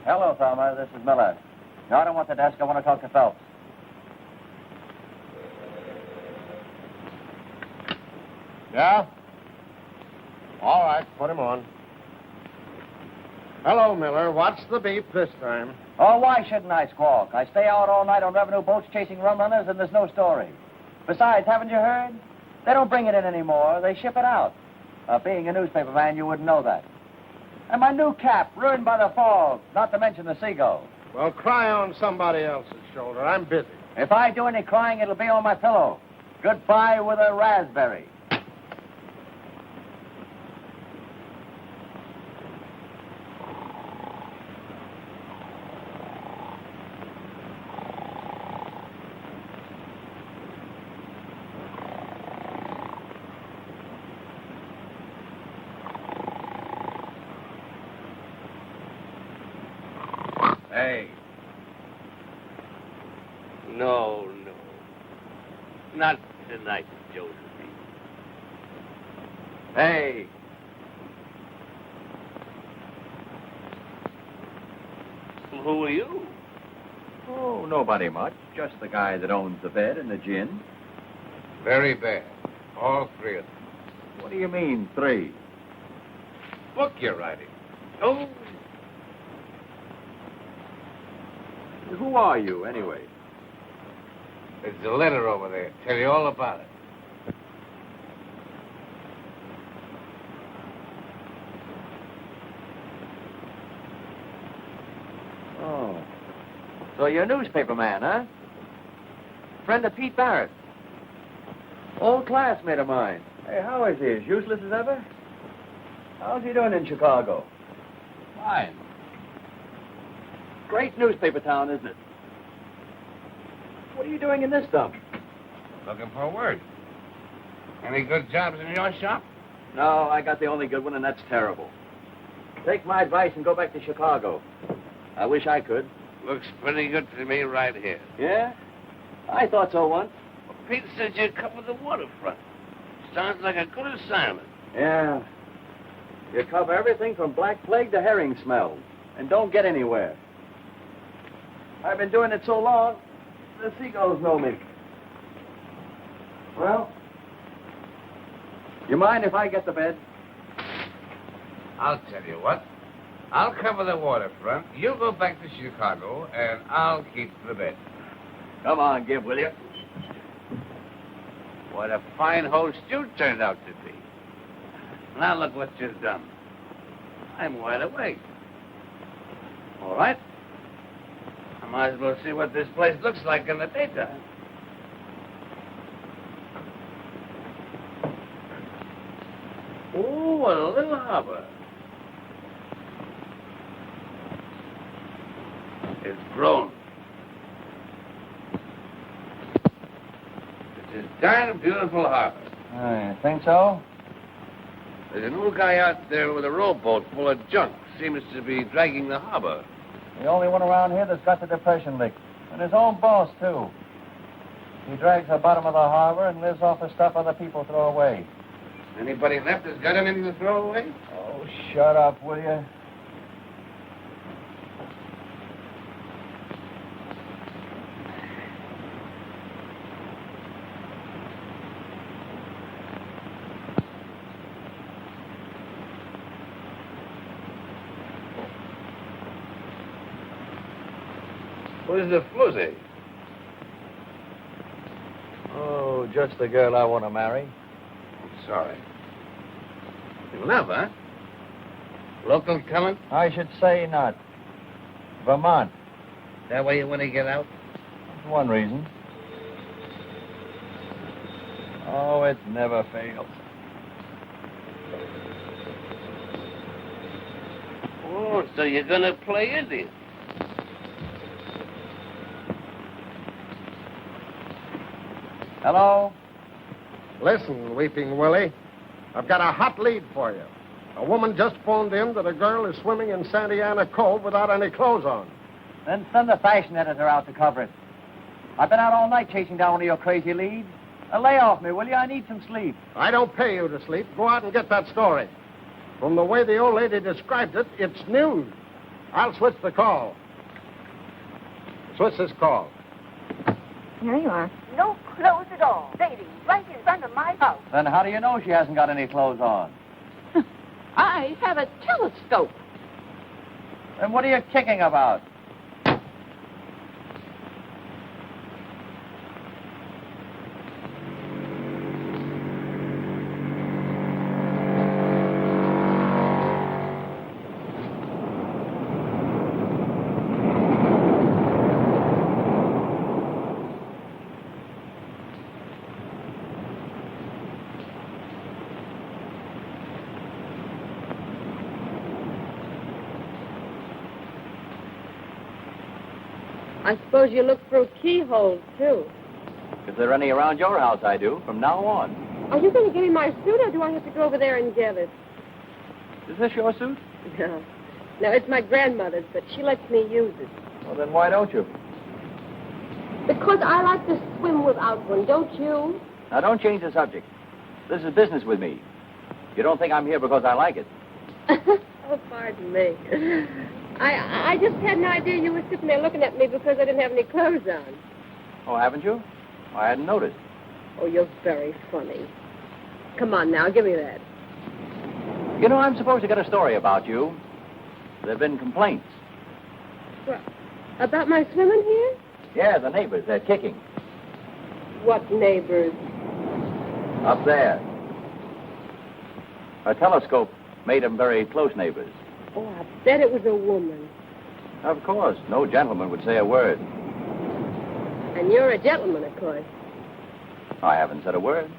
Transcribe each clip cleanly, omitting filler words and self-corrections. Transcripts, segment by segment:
Hello, Thelma. This is Miller. No, I don't want the desk. I want to talk to Phelps. Yeah? All right, put him on. Hello, Miller. What's the beef this time? Oh, why shouldn't I squawk? I stay out all night on revenue boats chasing rum runners, and there's no story. Besides, haven't you heard? They don't bring it in anymore. They ship it out. Being a newspaper man, you wouldn't know that. And my new cap, ruined by the fog, not to mention the seagull. Well, cry on somebody else's shoulder. I'm busy. If I do any crying, it'll be on my pillow. Goodbye with a raspberry. Hey. No. Not tonight, Josephine. Hey. Who are you? Oh, nobody much. Just the guy that owns the bed and the gin. Very bad. All three of them. What do you mean, three? Book you're writing. Oh. Who are you, anyway? There's a letter over there. Tell you all about it. Oh. So you're a newspaper man, huh? Friend of Pete Barrett. Old classmate of mine. Hey, how is he? As useless as ever? How's he doing in Chicago? Fine. Great newspaper town, isn't it? What are you doing in this dump? Looking for work. Any good jobs in your shop? No, I got the only good one, and that's terrible. Take my advice and go back to Chicago. I wish I could. Looks pretty good to me right here. Yeah? I thought so once. Well, Pete said you cover the waterfront. Sounds like a good assignment. Yeah. You cover everything from black plague to herring smells, and don't get anywhere. I've been doing it so long, the seagulls know me. Well, you mind if I get the bed? I'll tell you what. I'll cover the waterfront. You go back to Chicago, and I'll keep the bed. Come on, Gib, will you? What a fine host you turned out to be. Now look what you've done. I'm wide awake. All right. I might as well see what this place looks like in the daytime. Oh, what a little harbor. It's grown. It's a darn beautiful harbor. I think so. There's an old guy out there with a rowboat full of junk. Seems to be dragging the harbor. The only one around here that's got the depression lick. And his own boss, too. He drags the bottom of the harbor and lives off the stuff other people throw away. Anybody left that's got anything to throw away? Oh, shut up, will you? Where's the floozy? Oh, just the girl I want to marry. I'm sorry. You love, huh? Local coming? I should say not. Vermont. That way you want to get out? That's one reason. Oh, it never fails. Oh, so you're going to play Indian? Hello? Listen, Weeping Willie, I've got a hot lead for you. A woman just phoned in that a girl is swimming in Santa Ana Cove without any clothes on. Then send the fashion editor out to cover it. I've been out all night chasing down one of your crazy leads. Lay off me, will you? I need some sleep. I don't pay you to sleep. Go out and get that story. From the way the old lady described it, it's news. I'll switch the call. Switch this call. Here you are. No clothes at all. Lady, right in front of my house. Then how do you know she hasn't got any clothes on? I have a telescope. Then what are you kicking about? I suppose you look through keyholes, too. If there are any around your house, I do, from now on. Are you going to give me my suit, or do I have to go over there and get it? Is this your suit? No. No, it's my grandmother's, but she lets me use it. Well, then why don't you? Because I like to swim without one, don't you? Now, don't change the subject. This is business with me. You don't think I'm here because I like it. Oh, pardon me. I just had an idea you were sitting there looking at me because I didn't have any clothes on. Oh, haven't you? I hadn't noticed. Oh, you're very funny. Come on now, give me that. You know, I'm supposed to get a story about you. There have been complaints. What, about my swimming here? Yeah, the neighbors, they're kicking. What neighbors? Up there. A telescope made them very close neighbors. Oh, I bet it was a woman. Of course. No gentleman would say a word. And you're a gentleman, of course. I haven't said a word.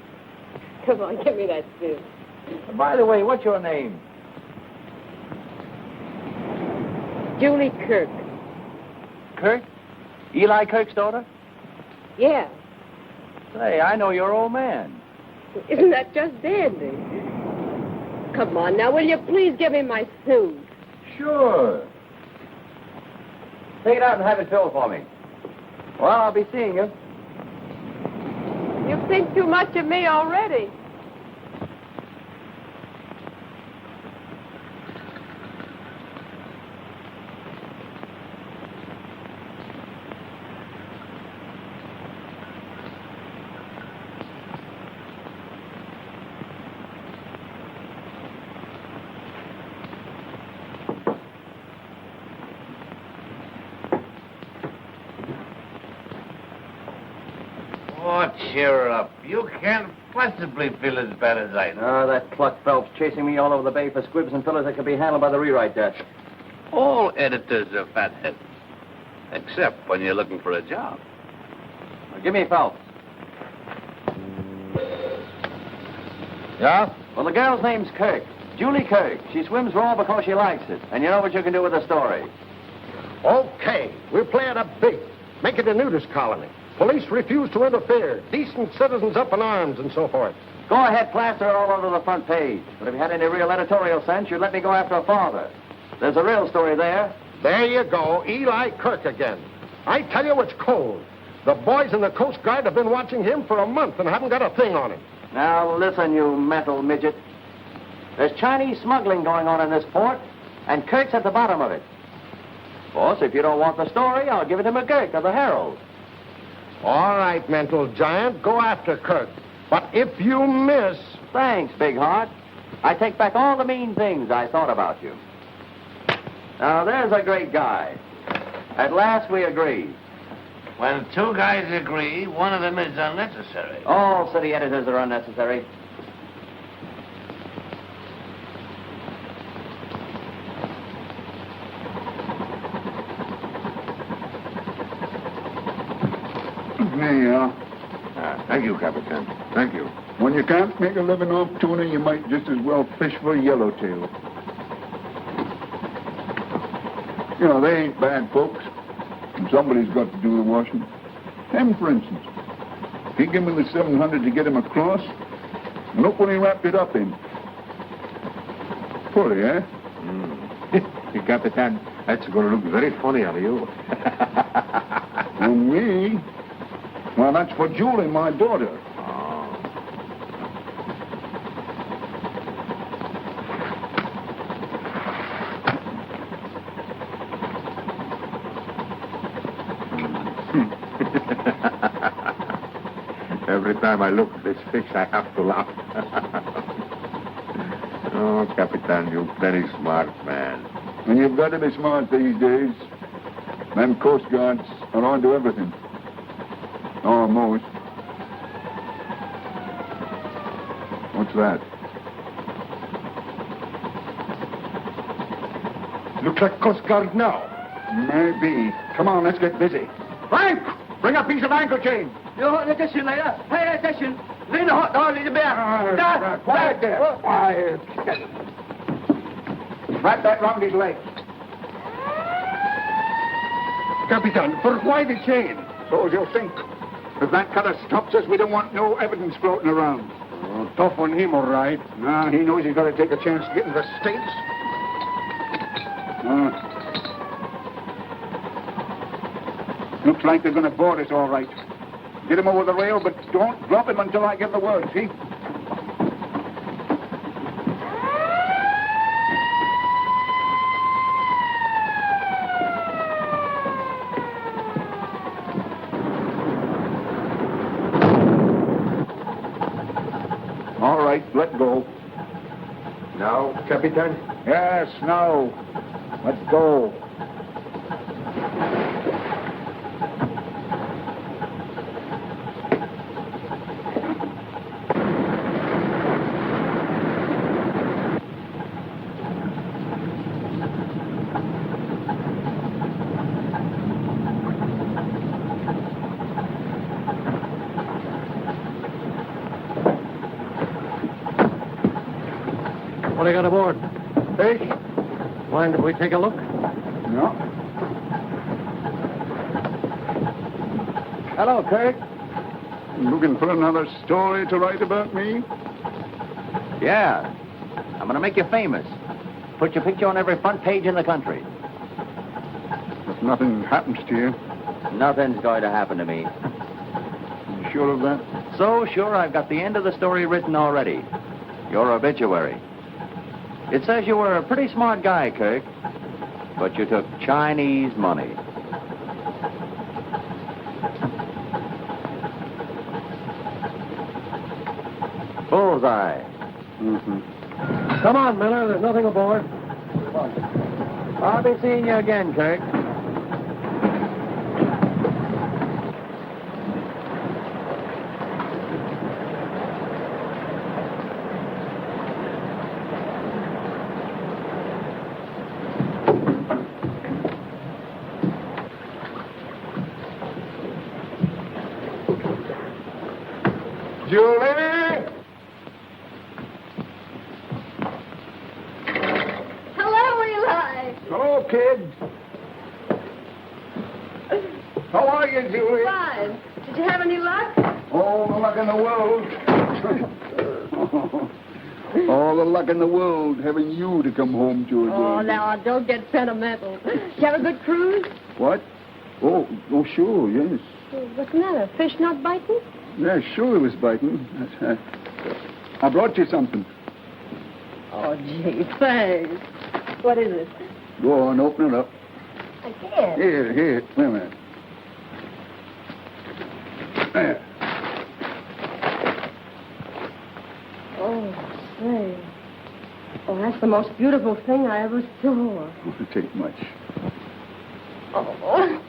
Come on, give me that suit. And by the way, what's your name? Julie Kirk. Kirk? Eli Kirk's daughter? Yeah. Say, I know your old man. Isn't that just dandy? Come on now, will you please give me my suit? Sure. Take it out and have it filled for me. Well, I'll be seeing you. You think too much of me already. Oh, cheer up. You can't possibly feel as bad as I do. That Cluck Phelps chasing me all over the bay for squibs and fillers that could be handled by the rewrite desk. All editors are fatheads. Except when you're looking for a job. Now, give me Phelps. Yeah? Well, the girl's name's Kirk. Julie Kirk. She swims raw because she likes it. And you know what you can do with the story. Okay. We'll play it up big. Make it a nudist colony. Police refuse to interfere. Decent citizens up in arms and so forth. Go ahead, plaster it all over the front page. But if you had any real editorial sense, you'd let me go after a father. There's a real story there. There you go. Eli Kirk again. I tell you, it's cold. The boys in the Coast Guard have been watching him for a month and haven't got a thing on him. Now, listen, you mental midget. There's Chinese smuggling going on in this port, and Kirk's at the bottom of it. Of course, if you don't want the story, I'll give it to McGurk of the Herald. All right, mental giant, go after Kirk. But if you miss... Thanks, Big Heart. I take back all the mean things I thought about you. Now, there's a great guy. At last we agree. When two guys agree, one of them is unnecessary. All city editors are unnecessary. There you are. Thank you, Captain. Thank you. When you can't make a living off tuna, you might just as well fish for yellowtail. You know, they ain't bad folks. And somebody's got to do the washing. Him, for instance. He gave me the 700 to get him across. And look what he wrapped it up in. Fully, eh? Hey, Capitan, that's going to look very funny on you. For me? Well, that's for Julie, my daughter. time I look at this fish, I have to laugh. Oh, Capitan, you're very smart man. And you've got to be smart these days. Them Coast Guards are on to everything. Almost. What's that? Looks like Coast Guard now. Maybe. Come on, let's get busy. Frank! Bring a piece of ankle chain. Attention, later. Hey, attention. Lean the hot dog in the bear. Quiet there. Quiet. Wrap that round his legs. Capitan, for why the chain? So as you'll think. If that cutter stops us, we don't want no evidence floating around. Oh, tough on him, all right. Nah, he knows he's got to take a chance to get in the States. Looks like they're going to board us all right. Get him over the rail, but don't drop him until I give the word, see? All right, let go. Now, Capitan? Yes, now. Let's go. What do you got aboard? Fish? Mind if we take a look? No. Hello, Kirk. Looking for another story to write about me? Yeah. I'm going to make you famous. Put your picture on every front page in the country. If nothing happens to you, Nothing's going to happen to me. you sure of that? So sure I've got the end of the story written already. Your obituary. It says you were a pretty smart guy, Kirk, but you took Chinese money. Bullseye. Mm-hmm. Come on, Miller. There's nothing aboard. I'll be seeing you again, Kirk. Julie! Hello, Eli. Hello, kid. How are you, Julie? Fine. Did you have any luck? All the luck in the world. All the luck in the world having you to come home to again. Oh, now, don't get sentimental. Did you have a good cruise? What? Oh, sure, yes. What's the matter? Fish not biting? Yeah, sure it was biting. I brought you something. Oh, gee, thanks. What is it? Go on, open it up. I can't. Here. Wait a minute. There. Oh, say. Oh, that's the most beautiful thing I ever saw. Won't take much. Oh.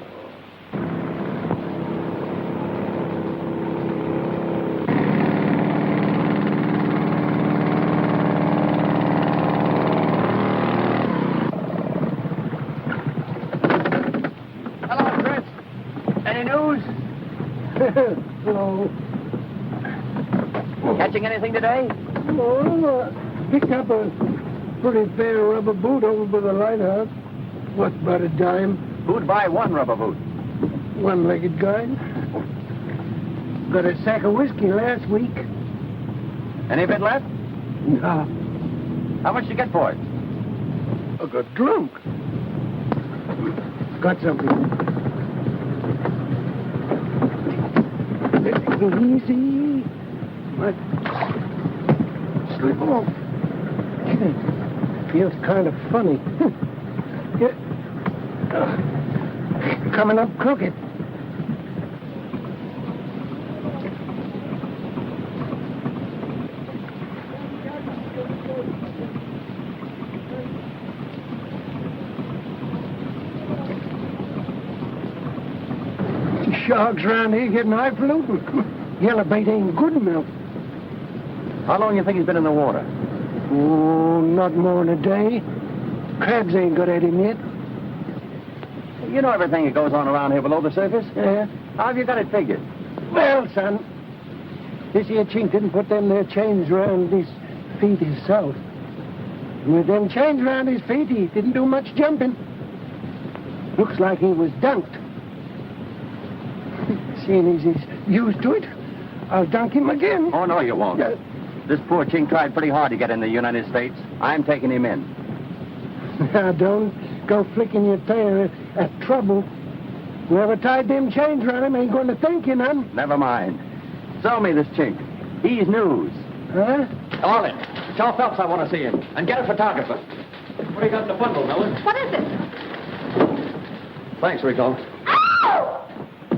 Hello, Chris. Any news? No. Catching anything today? Oh, picked up a pretty fair rubber boot over by the lighthouse. What's about a dime? Who'd buy one rubber boot? One-legged guy. Got a sack of whiskey last week. Any of it left? No. How much did you get for it? I got drunk. Got something. Easy. But slip off. Feels kind of funny. Coming up crooked. sharks around here getting highfalutin. Yellow bait ain't good enough. How long you think he's been in the water? Oh, not more than a day. Crabs ain't got at him yet. You know everything that goes on around here below the surface? Yeah. How have you got it figured? Well, son, this here chink didn't put them there chains around his feet himself. With them chains around his feet, he didn't do much jumping. Looks like he was dunked. Seeing he's used to it, I'll dunk him again. Oh, no, you won't. This poor chink tried pretty hard to get in the United States. I'm taking him in. Now, don't go flicking your tail at trouble. Whoever tied them chains around him ain't going to thank you none. Never mind. Sell me this chink. He's news. Huh? All in. Tell Phelps I want to see him. And get a photographer. What do you got in the bundle, Miller? What is it? Thanks, Rico.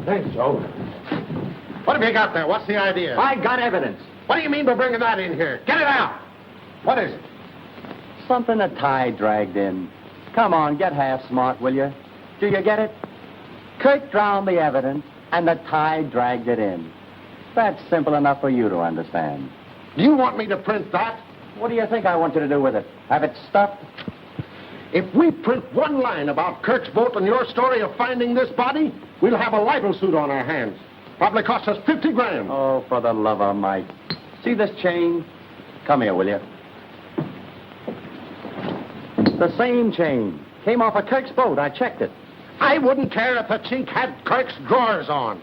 Thanks, Joe. What have you got there? What's the idea? I got evidence. What do you mean by bringing that in here? Get it out. What is it? Something the tide dragged in. Come on, get half smart, will you? Do you get it? Kirk drowned the evidence, and the tide dragged it in. That's simple enough for you to understand. Do you want me to print that? What do you think I want you to do with it? Have it stuffed? If we print one line about Kirk's boat and your story of finding this body, we'll have a libel suit on our hands. Probably cost us 50 grand. Oh, for the love of Mike. See this chain? Come here, will you? The same chain. Came off of Kirk's boat. I checked it. I wouldn't care if the chink had Kirk's drawers on.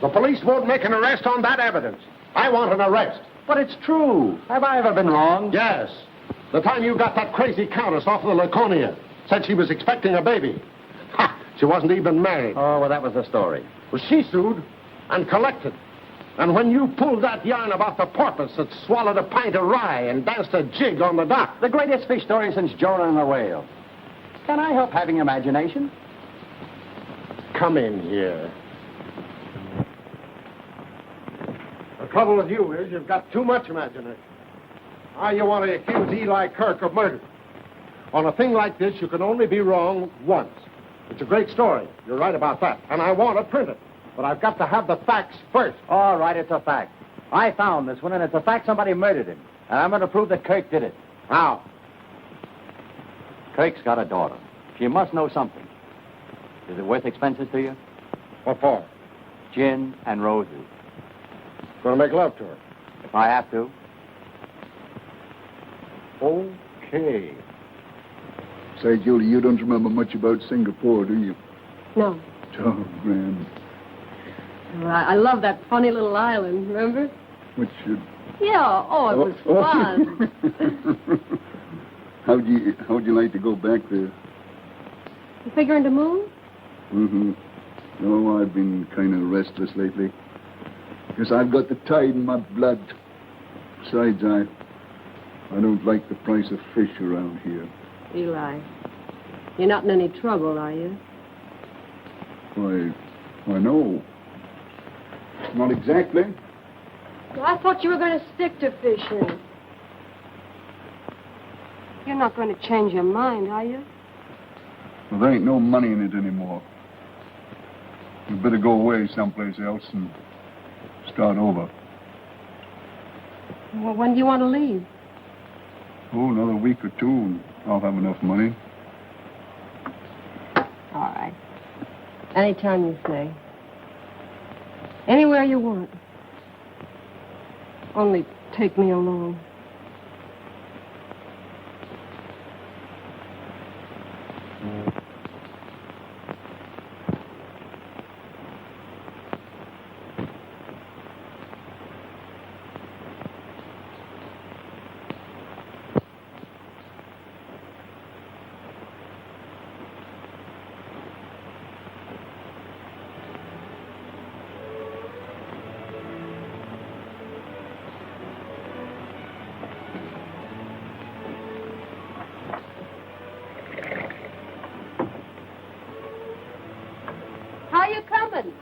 The police won't make an arrest on that evidence. I want an arrest. But it's true. Have I ever been wrong? Yes. The time you got that crazy countess off the Laconia. Said she was expecting a baby. Ha! She wasn't even married. Oh, well, that was the story. Well, she sued and collected. And when you pulled that yarn about the porpoise that swallowed a pint of rye and danced a jig on the dock. The greatest fish story since Jonah and the whale. Can I help having imagination? Come in here. The trouble with you is you've got too much imagination. Now you want to accuse Eli Kirk of murder. On a thing like this, you can only be wrong once. It's a great story. You're right about that. And I want to print it. But I've got to have the facts first. All right, it's a fact. I found this one, and it's a fact somebody murdered him. And I'm going to prove that Kirk did it. How? Kirk's got a daughter. She must know something. Is it worth expenses to you? What for? Gin and roses. Going to make love to her. If I have to. Okay. Say, Julie, you don't remember much about Singapore, do you? No. Oh, grand. Well, I love that funny little island, remember? Which should... Yeah, it was fun. How'd you like to go back there? You figuring to move? Mm-hmm. No, I've been kind of restless lately. Guess I've got the tide in my blood. Besides, I don't like the price of fish around here. Eli, you're not in any trouble, are you? Why, no. Not exactly. Well, I thought you were going to stick to fishing. You're not going to change your mind, are you? Well, there ain't no money in it anymore. You better go away someplace else and start over. Well, when do you want to leave? Oh, another week or two, and I'll have enough money. All right. Anytime you say. Anywhere you want. Only take me along. How you coming?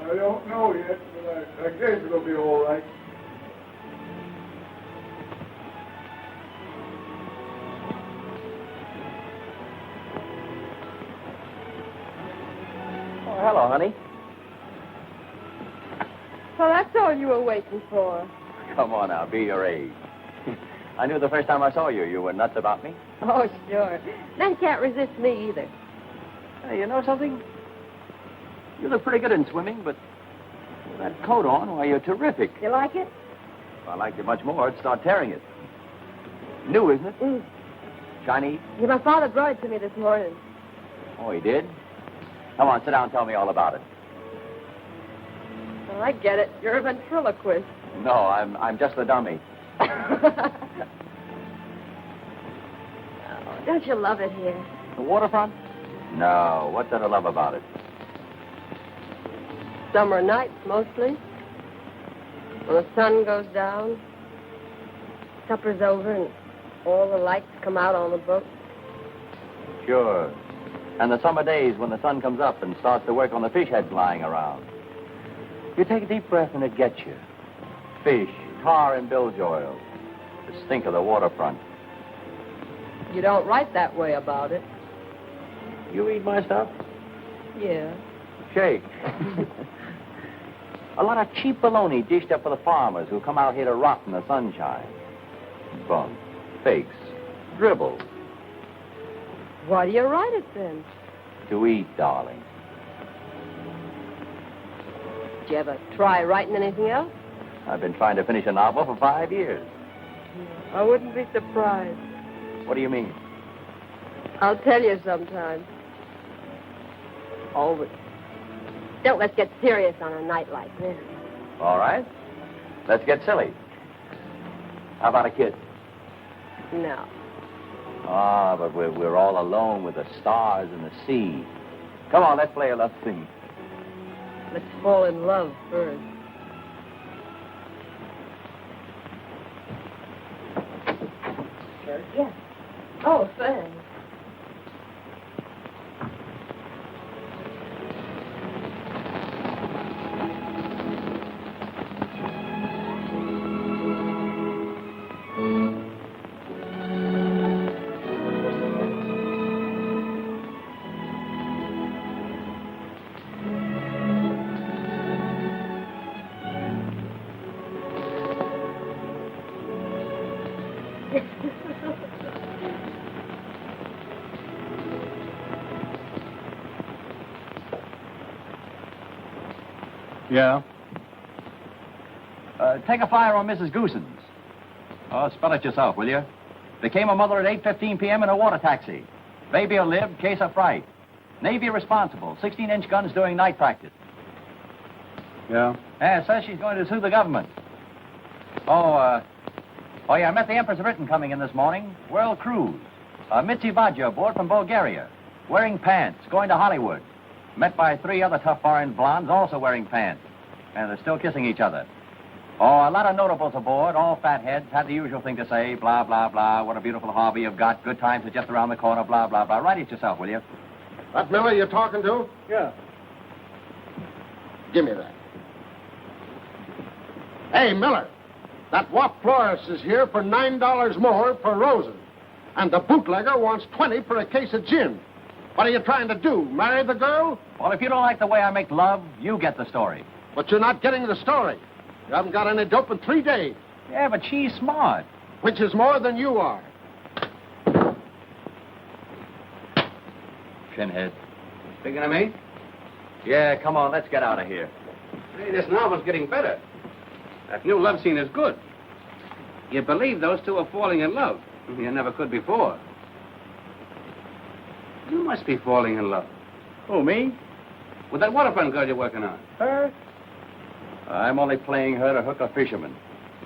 I don't know yet, but I guess it'll be all right. Oh, hello, honey. That's all you were waiting for. Come on now, be your age. I knew the first time I saw you, you were nuts about me. Oh, sure. Men can't resist me either. Hey, you know something? You look pretty good in swimming, but with that coat on, why, you're terrific. You like it? If I liked it much more, I'd start tearing it. New, isn't it? Mm. Chinese? Yeah, my father brought it to me this morning. Oh, he did? Come on, sit down and tell me all about it. Oh, I get it. You're a ventriloquist. No, I'm just a dummy. Oh, don't you love it here? The waterfront? No, what did I love about it? Summer nights, mostly. When the sun goes down, supper's over, and all the lights come out on the boat. Sure. And the summer days when the sun comes up and starts to work on the fish heads lying around. You take a deep breath and it gets you. Fish, tar and bilge oil. The stink of the waterfront. You don't write that way about it. You eat my stuff? Yeah. Shake. A lot of cheap bologna dished up for the farmers who come out here to rot in the sunshine. Bunk. Fakes. Dribble. Why do you write it then? To eat, darling. Did you ever try writing anything else? I've been trying to finish a novel for 5 years. I wouldn't be surprised. What do you mean? I'll tell you sometime. Oh, but don't let's get serious on a night like this. All right. Let's get silly. How about a kiss? No. Ah, but we're all alone with the stars and the sea. Come on, let's play a love scene. Let's fall in love first. Yes. Oh, thanks. Yeah? Take a flyer on Mrs. Goosens. Oh, spell it yourself, will you? Became a mother at 8:15 p.m. in a water taxi. Baby'll live, case of fright. Navy responsible, 16-inch guns doing night practice. Yeah? Yeah, says she's going to sue the government. Oh, yeah, I met the Empress of Britain coming in this morning. World cruise. Mitzi Badger aboard from Bulgaria. Wearing pants, going to Hollywood. Met by 3 other tough foreign blondes also wearing pants. And they're still kissing each other. Oh, a lot of notables aboard, all fat heads, had the usual thing to say, blah, blah, blah, what a beautiful hobby you've got, good times are just around the corner, blah, blah, blah. Write it yourself, will you? That Miller you're talking to? Yeah. Give me that. Hey, Miller, that wop florist is here for $9 more per roses. And the bootlegger wants 20 for a case of gin. What are you trying to do, marry the girl? Well, if you don't like the way I make love, you get the story. But you're not getting the story. You haven't got any dope in 3 days. Yeah, but she's smart. Which is more than you are. Pinhead. Speaking of me? Yeah, come on, let's get out of here. Hey, this novel's getting better. That new love scene is good. You believe those two are falling in love. You never could before. You must be falling in love. Who, me? With that waterfront girl you're working on. Her? I'm only playing her to hook a fisherman.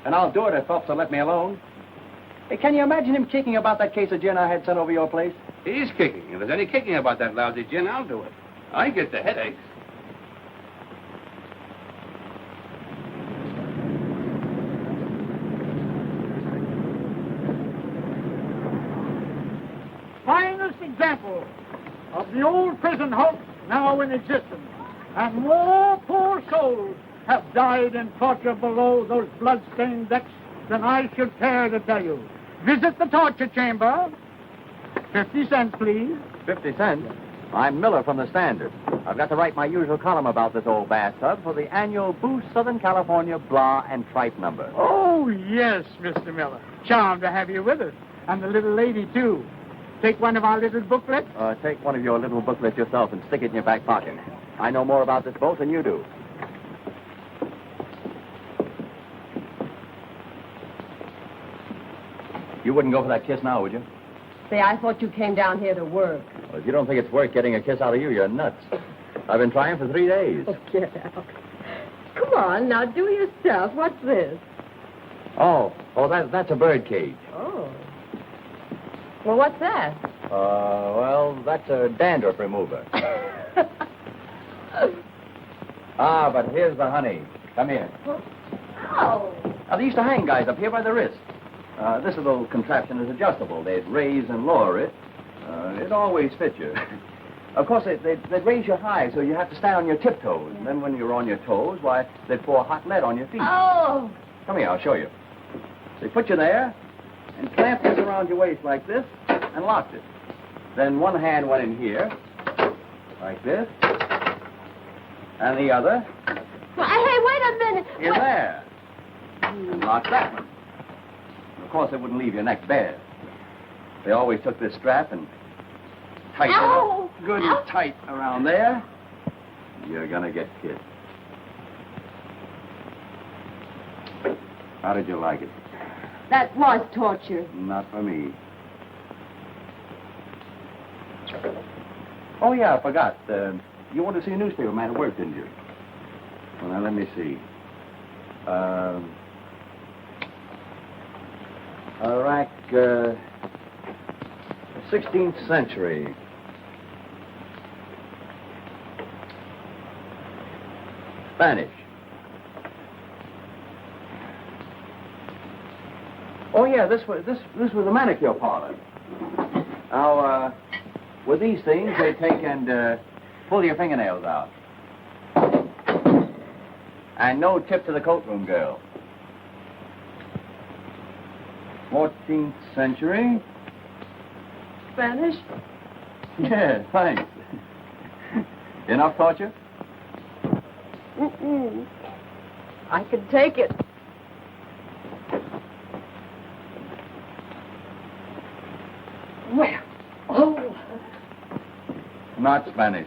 And I'll do it if Phelps will let me alone. Hey, can you imagine him kicking about that case of gin I had sent over your place? He's kicking. If there's any kicking about that lousy gin, I'll do it. I get the headaches. Finest example of the old prison hoax now in existence. And more poor souls have died in torture below those blood-stained decks than I should care to tell you. Visit the torture chamber. 50 cents, please. 50 cents? I'm Miller from the Standard. I've got to write my usual column about this old bathtub for the annual Boost Southern California Blah and Tripe number. Oh, yes, Mr. Miller. Charmed to have you with us. And the little lady, too. Take one of our little booklets. Take one of your little booklets yourself and stick it in your back pocket. I know more about this boat than you do. You wouldn't go for that kiss now, would you? Say, I thought you came down here to work. Well, if you don't think it's worth getting a kiss out of you, you're nuts. I've been trying for 3 days. Oh, get out. Come on, now do yourself. What's this? Oh, that's a bird cage. Oh. Well, what's that? Well, that's a dandruff remover. But here's the honey. Come here. Oh. Now, they used to hang guys up here by the wrist. This little contraption is adjustable. They'd raise and lower it. It always fit you. Of course, they'd raise you high, so you have to stand on your tiptoes. And then when you're on your toes, why, they'd pour hot lead on your feet. Oh. Come here, I'll show you. They put you there and clamped this around your waist like this and locked it. Then one hand went in here, like this, and the other Well, hey, wait a minute. in there. And locked that one. And of course, they wouldn't leave your neck bare. They always took this strap and tightened it up good and tight around there. You're gonna get kissed. How did you like it? That was torture. Not for me. Oh, yeah, I forgot. You wanted to see a newspaper man at work, didn't you? Well, now, let me see. Iraq, 16th century. Spanish. Oh, yeah, this was a manicure parlor. Now, with these things, they take and pull your fingernails out. And no tip to the coatroom girl. 14th century. Spanish? Yeah, thanks. Enough torture? Mm-mm. I could take it. Well, oh. Not Spanish.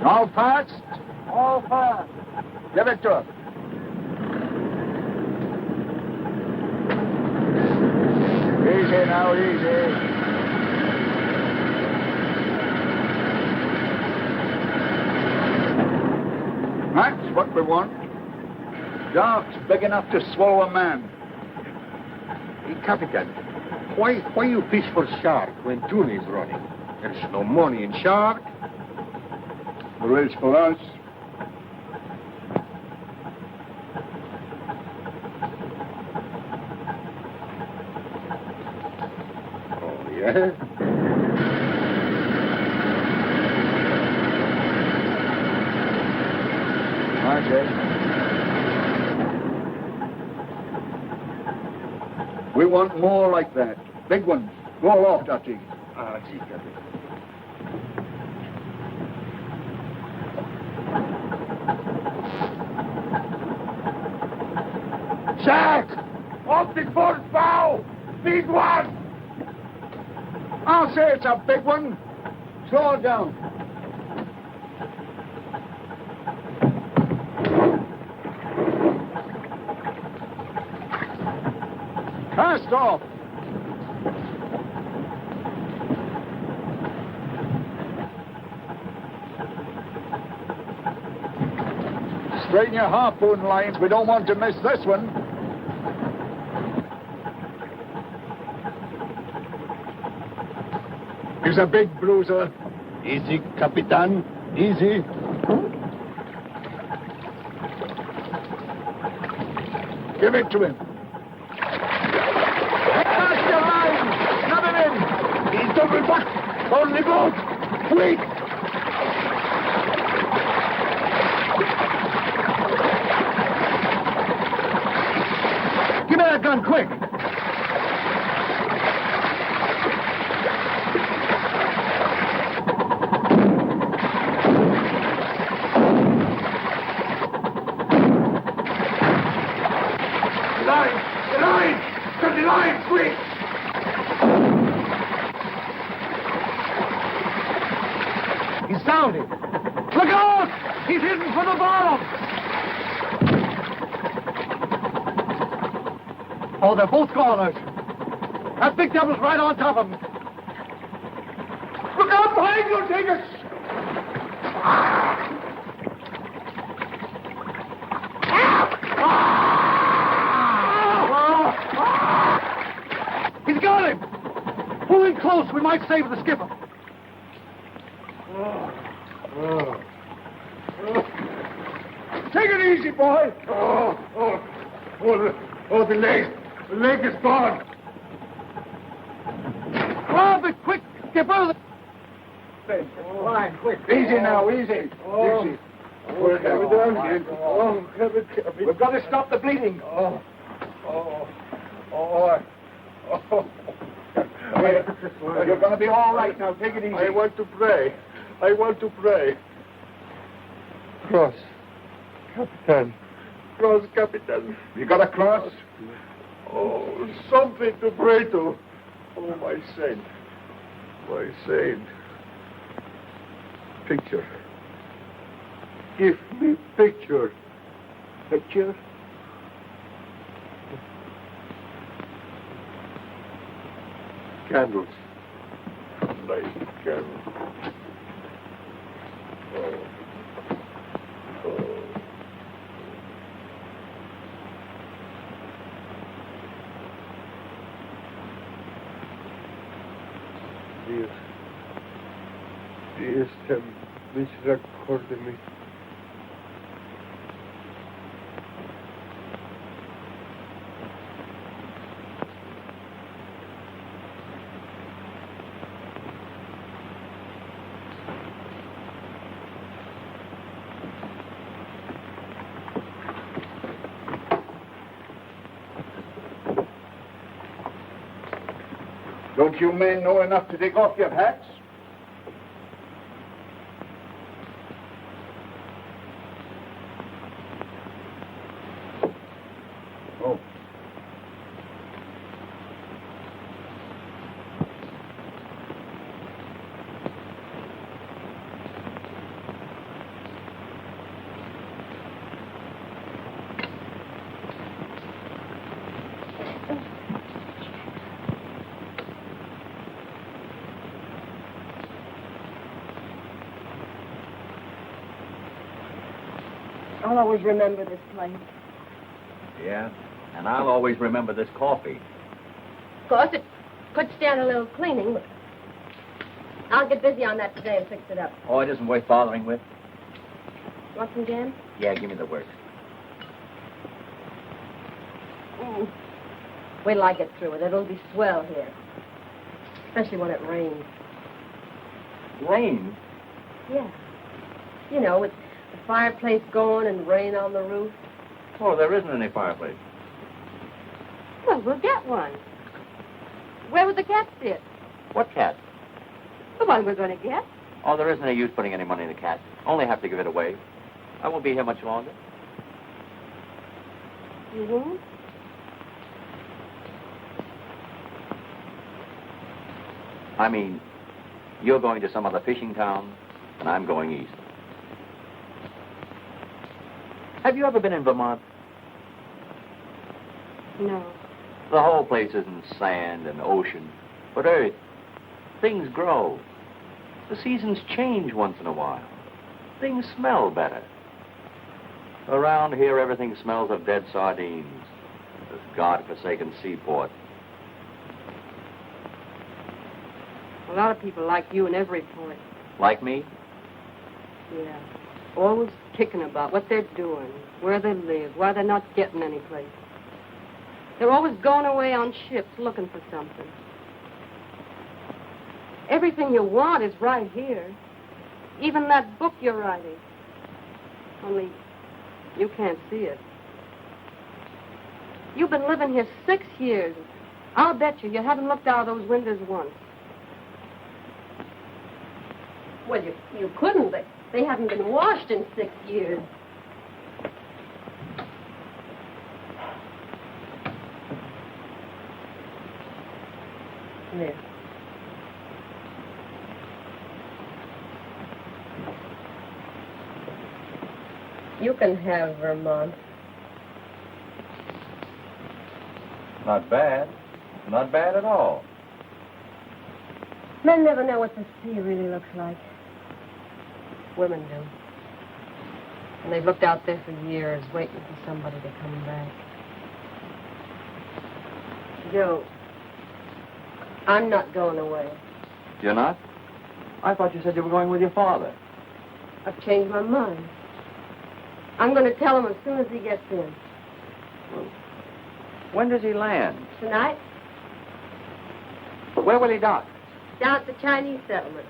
All parts? All fast. Give it to him. Easy now, easy. That's what we want. Jobs big enough to swallow a man. Hey, Capitan, why you fish for shark when tuna is running? There's no money in shark. There is for us. Oh, yeah? That's it. We want more like that. Big ones. Roll off, Dutty. See, Capitan. Shark! Off the boat's bow! Big one! I'll say it's a big one. Slow it down. Cast off. Straighten your harpoon lines. We don't want to miss this one. He's a big bruiser. Easy, Capitan. Easy. Give it to him. Cast your line. Snap him in. He's double back. On the boat. Quick. Give gun, quick! Cut the line, quick! He's down. Look out! He's heading for the bottom! Oh, they're both goners. That big devil's right on top of him. Look out behind you, take us! He's got him! Pull in close, we might save the skipper. Take it easy, boy. The leg. The leg is gone. Grab it quick, skipper. Line, quick. Easy now, easy. Easy. We'll have it down again. We've got to stop the bleeding. You're going to be all right now. Take it easy. I want to pray. Cross, Capitan. Cross, Capitan. You got a cross? Oh, something to pray to. Oh, my saint. My saint. Picture. Give me picture. Picture? Candles. Nice candles. Dios ten misericordia de mí. Don't you men know enough to take off your hats? Oh. I'll always remember this place. Yeah, and I'll always remember this coffee. Of course, it could stand a little cleaning, but I'll get busy on that today and fix it up. Oh, it isn't worth bothering with. Want some jam? Yeah, give me the works. Wait till I get through it. It'll be swell here. Especially when it rains. Rain? Yeah. You know, with the fireplace going and rain on the roof. Oh, there isn't any fireplace. Well, we'll get one. Where would the cat sit? What cat? The one we're going to get. Oh, there isn't any use putting any money in the cat. Only have to give it away. I won't be here much longer. You won't? I mean, you're going to some other fishing town, and I'm going east. Have you ever been in Vermont? No. The whole place isn't sand and ocean, but earth. Things grow. The seasons change once in a while. Things smell better. Around here, everything smells of dead sardines. This God-forsaken seaport. A lot of people like you in every port. Like me? Yeah. Always kicking about what they're doing, where they live, why they're not getting any place. They're always going away on ships looking for something. Everything you want is right here. Even that book you're writing. Only you can't see it. You've been living here 6 years. I'll bet you haven't looked out of those windows once. Well, you couldn't. They haven't been washed in 6 years. There. You can have Vermont. Not bad. Not bad at all. Men never know what the sea really looks like. Women do. And they've looked out there for years, waiting for somebody to come back. Joe, I'm not going away. You're not? I thought you said you were going with your father. I've changed my mind. I'm going to tell him as soon as he gets in. When does he land? Tonight, Where will he dock? down at the Chinese settlement.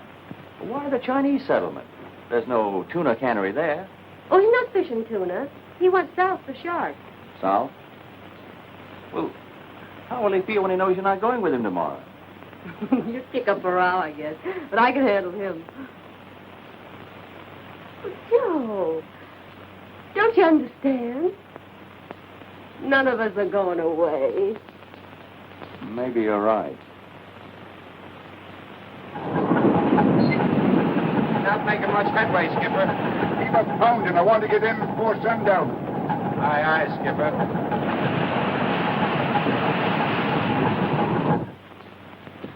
Why the Chinese settlement? There's no tuna cannery there. Oh, he's not fishing tuna. He went south for sharks. South? Well, how will he feel when he knows you're not going with him tomorrow? You kick up a row, I guess. But I can handle him. Joe, don't you understand? None of us are going away. Maybe you're right. Not making much headway, Skipper. Keep up pounding. I want to get in before sundown. Aye, aye, Skipper.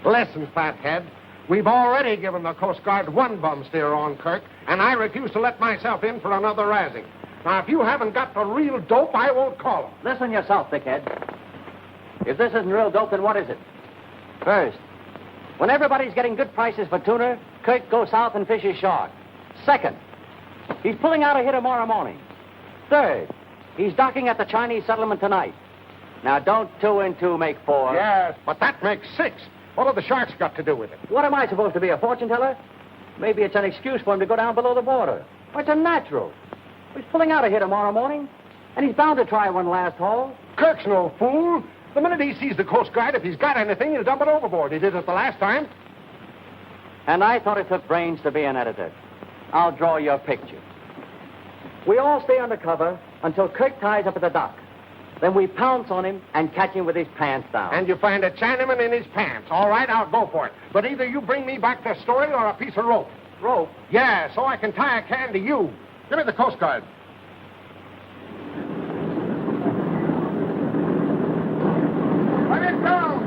Listen, fathead. We've already given the Coast Guard one bum steer on Kirk, and I refuse to let myself in for another razzing. Now, if you haven't got the real dope, I won't call him. Listen yourself, thickhead. If this isn't real dope, then what is it? First, when everybody's getting good prices for tuna, Kirk goes south and fishes shark. Second, he's pulling out of here tomorrow morning. Third, he's docking at the Chinese settlement tonight. Now, don't 2 and 2 make 4. Yes, but that makes 6. What have the sharks got to do with it? What am I supposed to be, a fortune teller? Maybe it's an excuse for him to go down below the border. Well, it's a natural. He's pulling out of here tomorrow morning, and he's bound to try one last haul. Kirk's no fool. The minute he sees the Coast Guard, if he's got anything, he'll dump it overboard. He did it the last time. And I thought it took brains to be an editor. I'll draw your picture. We all stay under cover until Kirk ties up at the dock. Then we pounce on him and catch him with his pants down. And you find a Chinaman in his pants. All right, I'll go for it. But either you bring me back the story or a piece of rope. Rope? Yeah, so I can tie a can to you. Give me the Coast Guard. Let it down!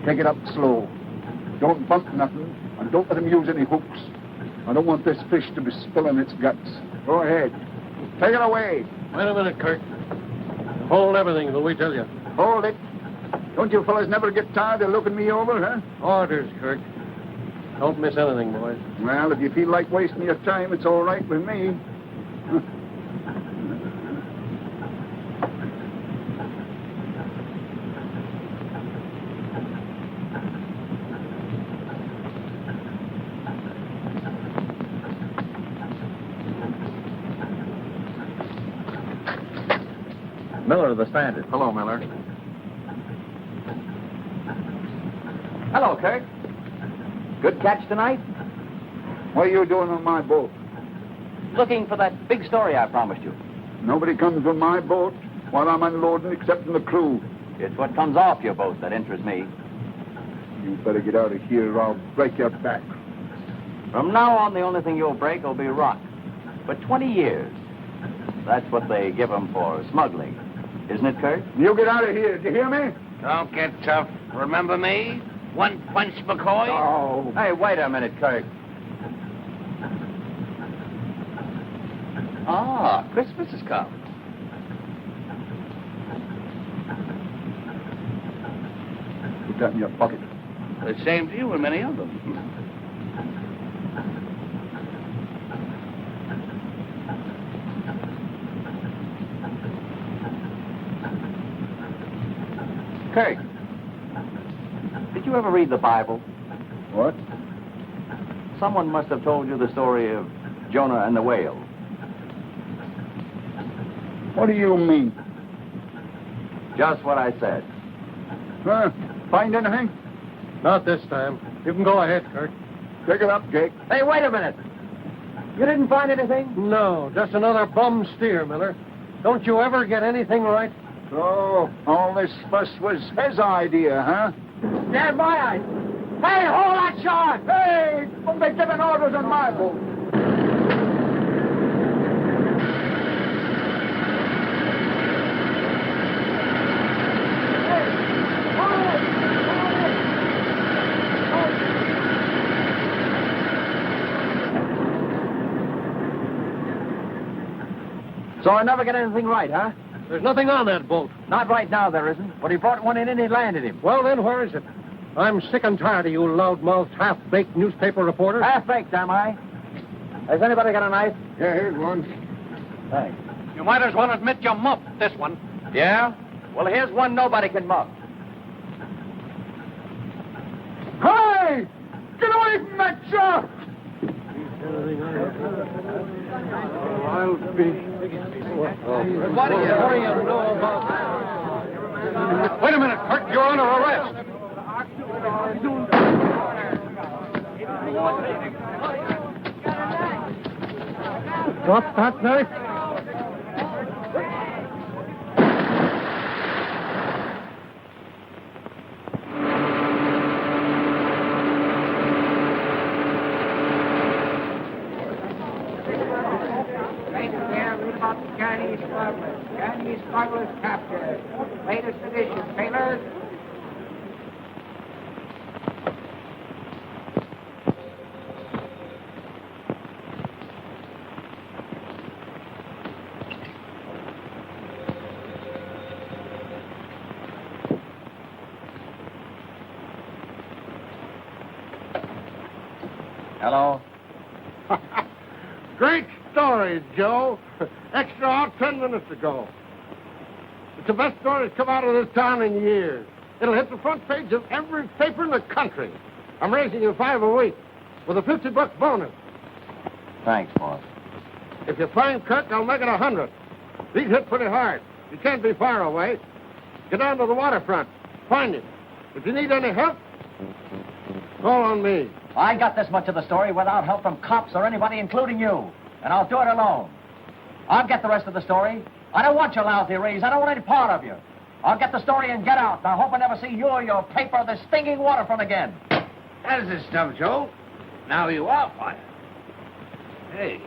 Take it up slow. Don't bump nothing, and don't let him use any hooks. I don't want this fish to be spilling its guts. Go ahead. Take it away. Wait a minute, Kirk. Hold everything till we tell you. Hold it. Don't you fellas never get tired of looking me over, huh? Orders, Kirk. Don't miss anything, boys. Well, if you feel like wasting your time, it's all right with me. Miller of the Standard. Hello, Miller. Hello, Kirk. Good catch tonight? What are you doing on my boat? Looking for that big story I promised you. Nobody comes on my boat while I'm unloading except the crew. It's what comes off your boat that interests me. You better get out of here or I'll break your back. From now on, the only thing you'll break will be rock. For 20 years. That's what they give 'em for smuggling. Isn't it, Kirk? You get out of here. Did you hear me? Don't get tough. Remember me? One punch McCoy? Oh. Hey, wait a minute, Kirk. Ah, Christmas has come. Put that in your pocket. The same to you and many of them. Kirk, did you ever read the Bible? What? Someone must have told you the story of Jonah and the whale. What do you mean? Just what I said. Huh? Find anything? Not this time. You can go ahead, Kirk. Pick it up, Jake. Hey, wait a minute. You didn't find anything? No, just another bum steer, Miller. Don't you ever get anything right? So, all this fuss was his idea, huh? Stand by, eyes. Hey, hold that shot! Hey, don't be giving orders on my boat. So I never get anything right, huh? There's nothing on that boat. Not right now, there isn't. But he brought one in and he landed him. Well, then, where is it? I'm sick and tired of you loudmouthed, half-baked newspaper reporters. Half-baked, am I? Has anybody got a knife? Yeah, here's one. Thanks. You might as well admit you muffed this one. Yeah? Well, here's one nobody can muff. Hey! Get away from that shop! I'll be... What do you know about that? Wait a minute, Kirk. You're under arrest. Drop that knife. Chinese smugglers captured. Latest edition, sailors. Hello? Great story, Joe. Extra out 10 minutes ago. It's the best story that's come out of this town in years. It'll hit the front page of every paper in the country. I'm raising you $5 a week with a $50 bonus. Thanks, boss. If you find Kirk, I'll make it 100. He's hit pretty hard. He can't be far away. Get down to the waterfront. Find him. If you need any help, call on me. I got this much of the story without help from cops or anybody, including you. And I'll do it alone. I'll get the rest of the story. I don't want your lousy raise. I don't want any part of you. I'll get the story and get out. And I hope I never see you or your paper or the stinking Waterfront again. That's the stuff, Joe. Now you are fired. Hey,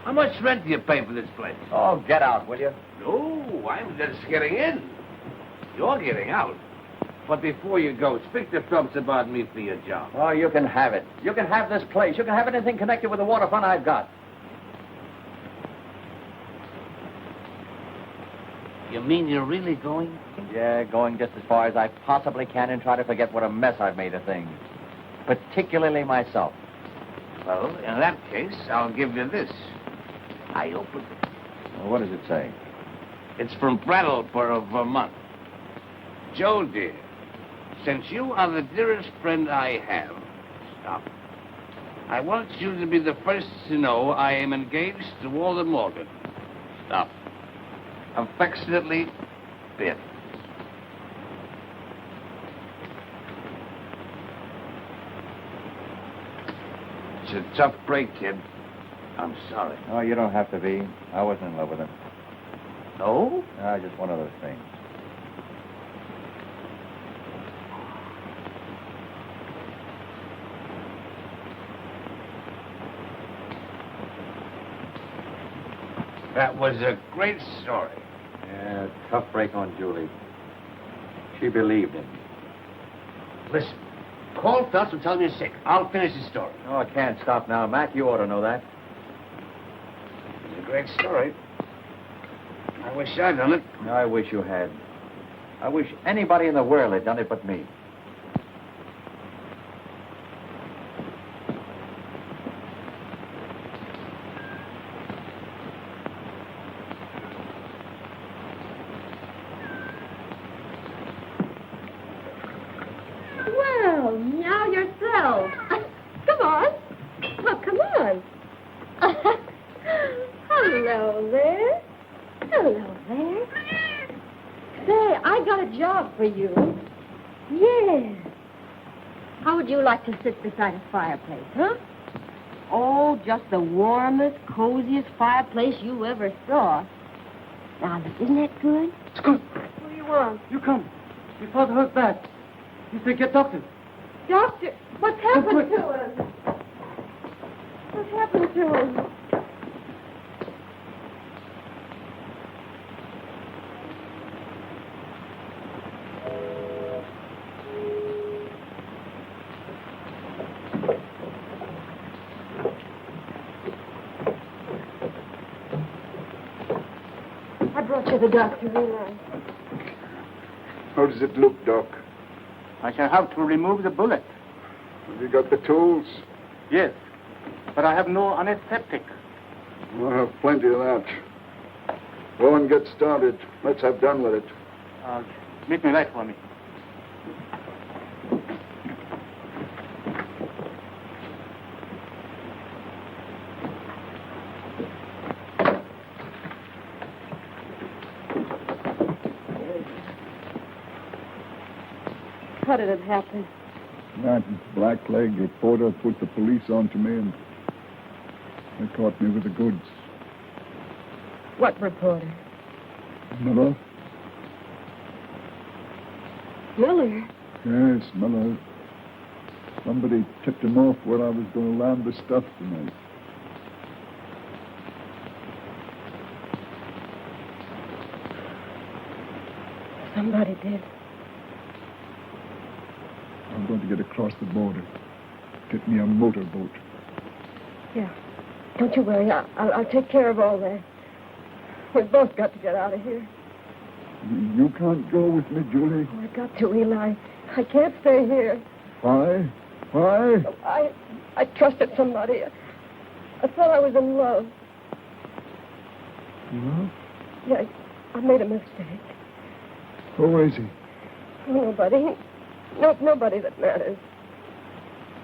how much rent do you pay for this place? Oh, get out, will you? No, I'm just getting in. You're getting out. But before you go, speak to Phelps about me for your job. Oh, you can have it. You can have this place. You can have anything connected with the Waterfront I've got. You mean you're really going? Yeah, going just as far as I possibly can and try to forget what a mess I've made of things. Particularly myself. Well, in that case, I'll give you this. I opened it. Well, what does it say? It's from Brattleboro, Vermont. Joe, dear, since you are the dearest friend I have, stop. I want you to be the first to know I am engaged to Walter Morgan. Stop. Affectionately, Biff. It's a tough break, kid. I'm sorry. Oh, you don't have to be. I wasn't in love with him. No? Just one of those things. That was a great story. Yeah, tough break on Julie. She believed him. Listen, call Phelps and tell him you're sick. I'll finish the story. Oh, I can't stop now. Mac, you ought to know that. It's a great story. I wish I'd done it. I wish you had. I wish anybody in the world had done it but me. Hello there. Hello there. Say, I got a job for you. Yes. How would you like to sit beside a fireplace, huh? Oh, just the warmest, coziest fireplace you ever saw. Now, look, isn't that good? It's good. What do you want? You come. Your father hurt bad. You say get doctor. Doctor, what's happened to him? What's happened to him? I brought you the doctor, Eli. How does it look, Doc? I shall have to remove the bullet. Have you got the tools? Yes, but I have no anesthetic. I'll have plenty of that. Go and get started. Let's have done with it. Make me light for me. How did it happen? That blackleg reporter put the police onto me, and they caught me with the goods. What reporter? Miller? Miller? Yes, Miller. Somebody tipped him off where I was going to land the stuff tonight. Somebody did. I'm going to get across the border. Get me a motorboat. Yeah. Don't you worry. I'll take care of all that. We've both got to get out of here. You can't go with me, Julie. Oh, I got to, Eli. I can't stay here. Why? Why? I trusted somebody. I thought I was in love. Love? Yeah, I made a mistake. Who is he? Nobody. Nobody that matters.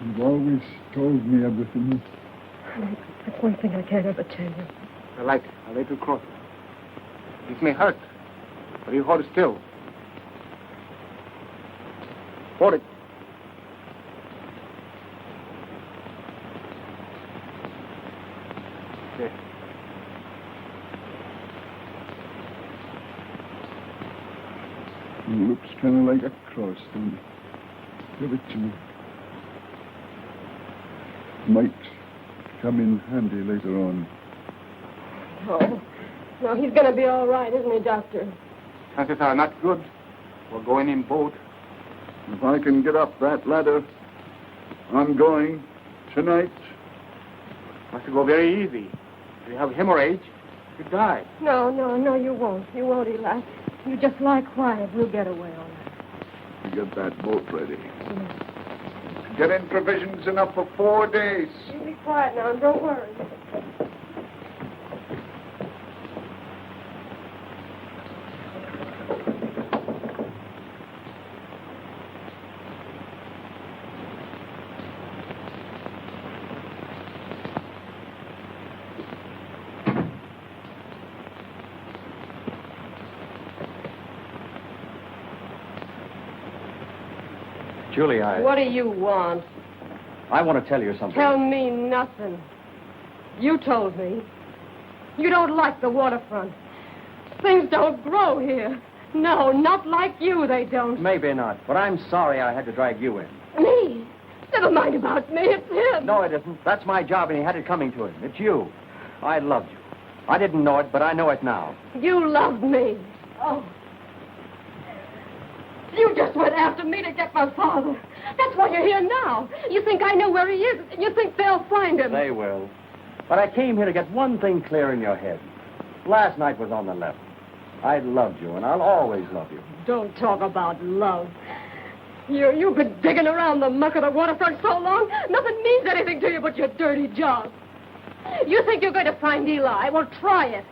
You've always told me everything. That's one thing I can't ever tell you. I like it. I let you cross. This may hurt, but you hold still. Hold it. There. It looks kind of like a cross, don't it? Give it to me. Might come in handy later on. No, he's going to be all right, isn't he, Doctor? Chances are not good. We're going in boat. If I can get up that ladder, I'm going tonight. Must go very easy. If you have hemorrhage, you die. No, you won't. You won't, Eli. You just lie quiet. We'll get away all right. You get that boat ready. Get in provisions enough for 4 days. You be quiet now, and don't worry. Julie, What do you want? I want to tell you something. Tell me nothing. You told me. You don't like the waterfront. Things don't grow here. No, not like you, they don't. Maybe not, but I'm sorry I had to drag you in. Me? Never mind about me. It's him. No, it isn't. That's my job, and he had it coming to him. It's you. I loved you. I didn't know it, but I know it now. You loved me. Oh. You just went after me to get my father. That's why you're here now. You think I know where he is, and you think they'll find him. They will. But I came here to get one thing clear in your head. Last night was on the level. I loved you, and I'll always love you. Don't talk about love. You've been digging around the muck of the waterfront so long, nothing means anything to you but your dirty job. You think you're going to find Eli? Well, try it.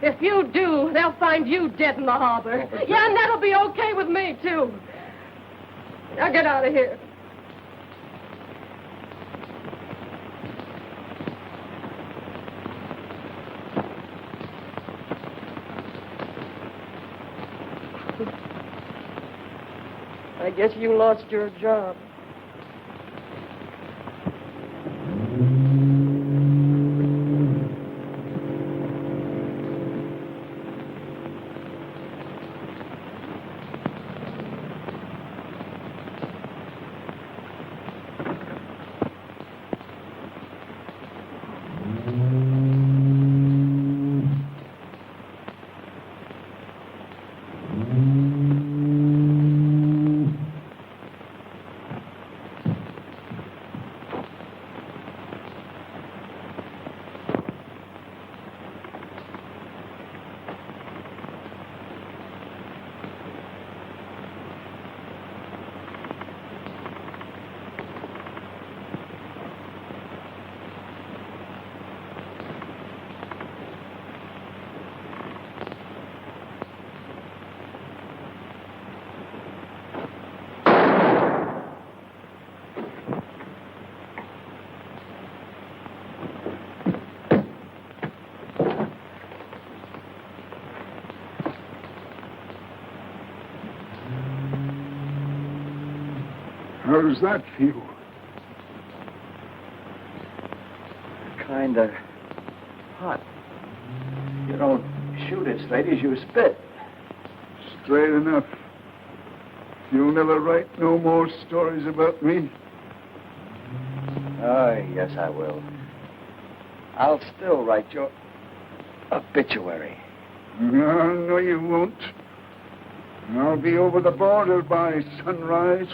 If you do, they'll find you dead in the harbor. Oh, yeah, and that'll be okay with me, too. Now get out of here. I guess you lost your job. How does that feel? Kinda hot. You don't shoot it straight as you spit. Straight enough. You'll never write no more stories about me? Oh, yes, I will. I'll still write your obituary. No, you won't. I'll be over the border by sunrise.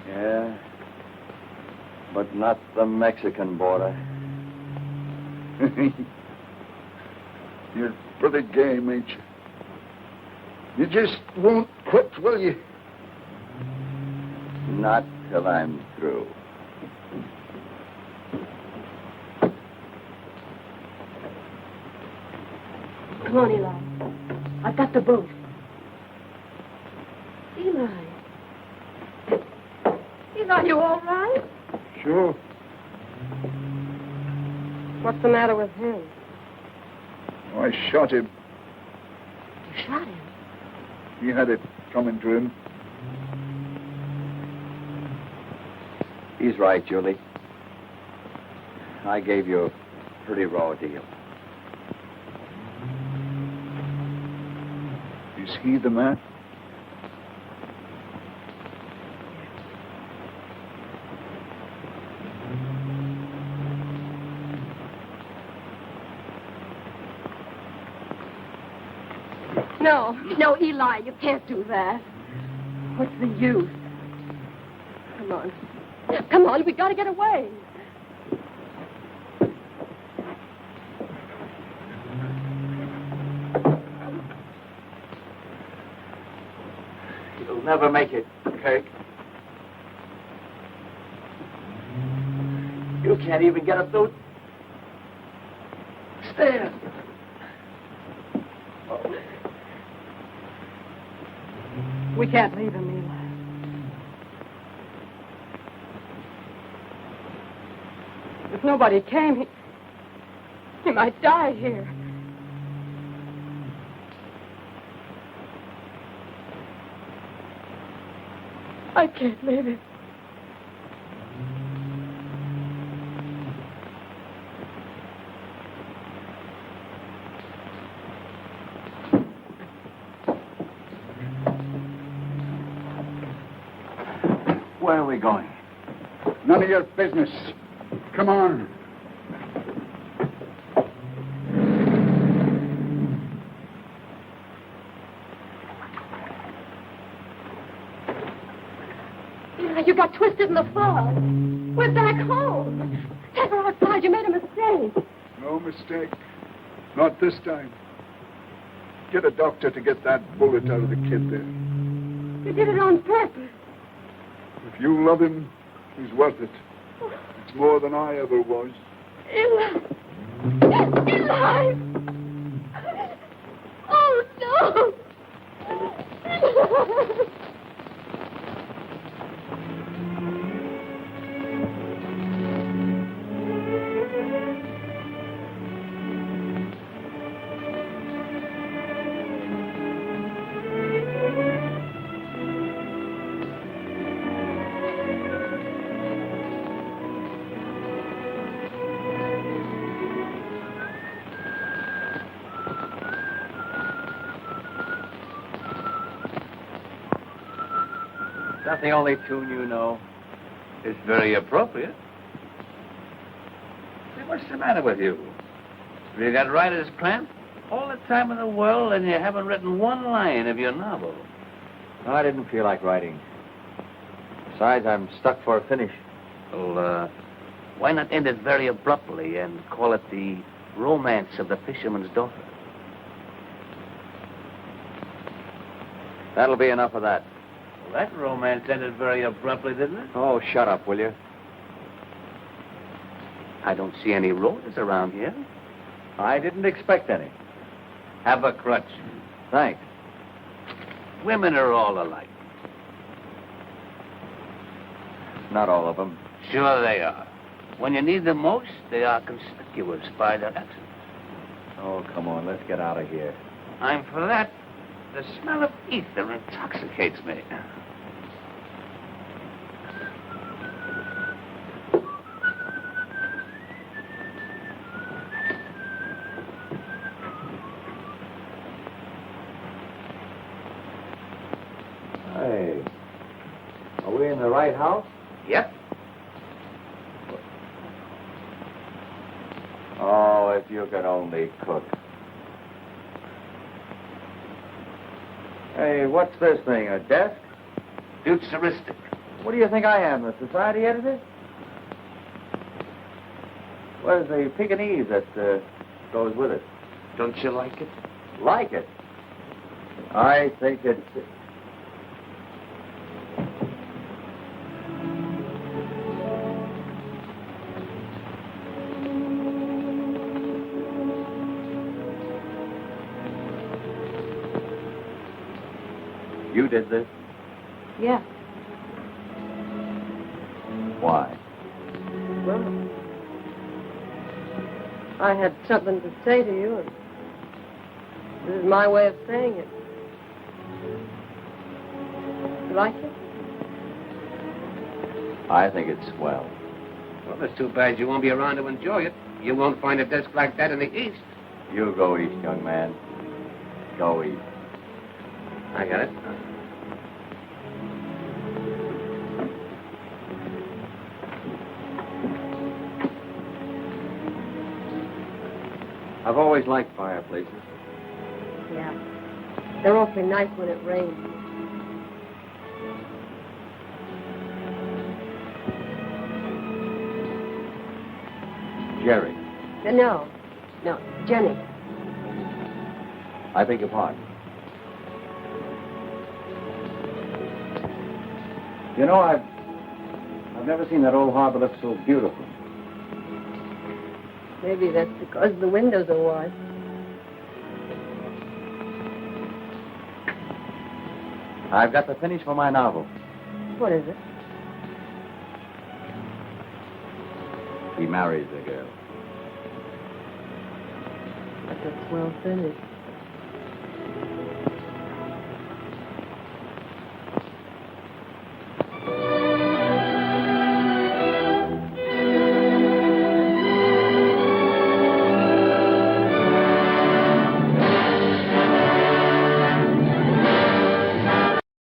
Yeah, but not the Mexican border. You're pretty game, ain't you? You just won't quit, will you? Not till I'm through. Come on, Eli. I've got the boat. Eli. Eli, you all right? Sure. What's the matter with him? I shot him. You shot him? He had it coming to him. He's right, Julie. I gave you a pretty raw deal. Is he the man? No, Eli, you can't do that. What's the use? Come on, we gotta get away. You'll never make it, Kirk. You can't even get up those stairs. We can't leave him, Eli. If nobody came, he might die here. I can't leave him. Where are we going? None of your business. Come on. Eli, you got twisted in the fog. We're back home. Take her outside. You made a mistake. No mistake. Not this time. Get a doctor to get that bullet out of the kid there. You did it on purpose. If you love him, he's worth it. It's more than I ever was. Eli! Eli! Oh, no! that the only tune you know? It's very appropriate. Say, what's the matter with you? Have you got writer's cramp? All the time in the world, and you haven't written one line of your novel. No, I didn't feel like writing. Besides, I'm stuck for a finish. Well, why not end it very abruptly and call it The Romance of the Fisherman's Daughter? That'll be enough of that. Well, that romance ended very abruptly, didn't it? Oh, shut up, will you? I don't see any roses around here. I didn't expect any. Have a crutch. Thanks. Women are all alike. Not all of them. Sure they are. When you need them most, they are conspicuous by their absence. Oh, come on, let's get out of here. I'm for that. The smell of ether intoxicates me. Hey, are we in the right house? Yep. Oh, if you could only cook. Hey, what's this thing, a desk? Futuristic. What do you think I am, the society editor? Where's the Pekingese that goes with it? Don't you like it? Like it? I think it's... You did this? Yeah. Why? Well, I had something to say to you, and this is my way of saying it. You like it? I think it's swell. Well, it's too bad you won't be around to enjoy it. You won't find a desk like that in the East. You go east, young man. Go east. I got it. I've always liked fireplaces. Yeah. They're awfully nice when it rains. Jerry, No, Jenny. I beg your pardon. You know, I've never seen that old harbor look so beautiful. Maybe that's because the windows are wide. I've got the finish for my novel. What is it? He marries the girl. That's a swell finish.